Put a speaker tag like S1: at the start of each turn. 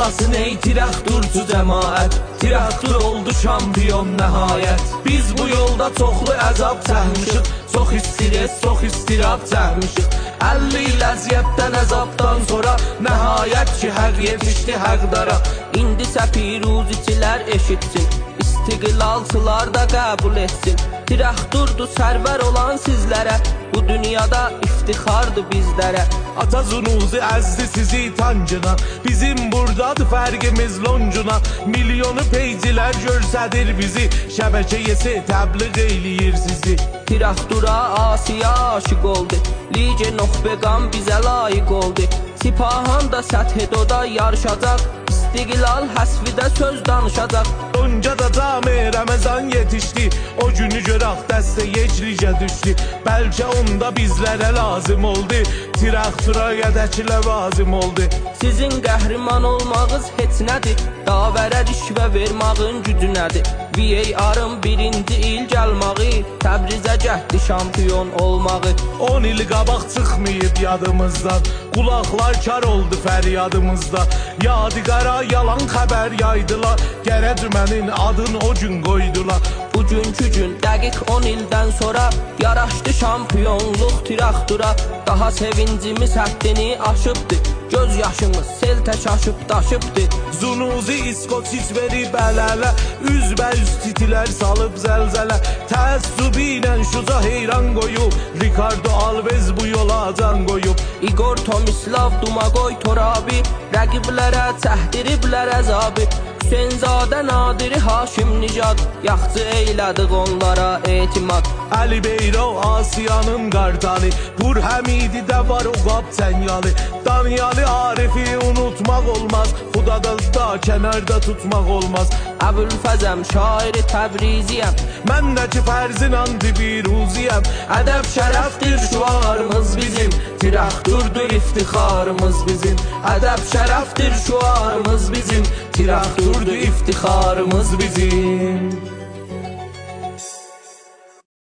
S1: ağasın ey traktorçu cəmaət. Traktor oldu şampiyon nəhayət. Biz bu yolda çoxlu əzab çəkmişik, çox istiress, çox istirab çəkmişik. 50 il əziyyətdən, əzabdan sonra nəhayət ki, həq yetişdi həqdara. İndi səpiruzicilər eşitsin, istiqlalçılar da qəbul etsin. Traktordur sərvər olan sizlərə, bu dünyada iftixardır bizlərə. Ata Zunuzi əzdi sizi tancına, bizim buradadır fərqimiz loncuna. Milyonu peycilər görsədir bizi, şəbəkə yesi təbliğ eyləyir sizi. Traktora Asiya aşıq oldu, Lige Noxbeqan bizə layiq oldu. Sipahan da Səthidoda yarışacaq, İstiqlal həsvidə söz danışacaq. Loncada cami Ramazan yetişdi, o günü görək dəstə yeclicə düşdü. Bəlkə onda bizlərə lazım oldu, traktora qədəki ləvazım oldu. Sizin qəhrəman olmağınız heç nədir, davərə rişvə vermağın gücü nədir? VAR-ın birinci il gəlməyi, Təbrizə gətdi şampiyon olmağı. 10 il qabaq çıxmayıb yadımızdan, qulaqlar kar oldu fəryadımızda. Yadiqara yalan xəbər yaydılar, gərə dümənin adın o gün qoydular. Bugünkü gün dəqiq 10 ildən sonra yaraşdı şampiyonluq traktora. Daha sevincimiz həddini aşıbdı, göz yaşımız sel tək aşıb daşıbdı. Zunuzi İskoçiç verib əl-ələ, üzbəüz titilər salıb zəlzələ. Təəssübü ilə şuca heyran qoyub, Ricardo Alves bu yola can qoyub. Igor Tomislav, Dumagoy Torabi, rəqiblərə çəhdiriblər əzabı. Hüseynzadə Nadiri Haşim Nijad, yaxçı eylədik onlara etimad. Əli Beyro Asiyanın qartali, Pur Həmidi də var o qab çənyalı. Danyalı Arifi unutmaq olmaz, Xudadazda kənarda tutmaq olmaz. Əbülfəzəm şairi Təbriziyəm, məndəki fərzin antibiruziyəm. Ədəb şərəfdir şuarımız bizim, traktordur iftixarımız bizim. Ədəb şərəfdir şuarımız bizim, traktordur iftixarımız bizim.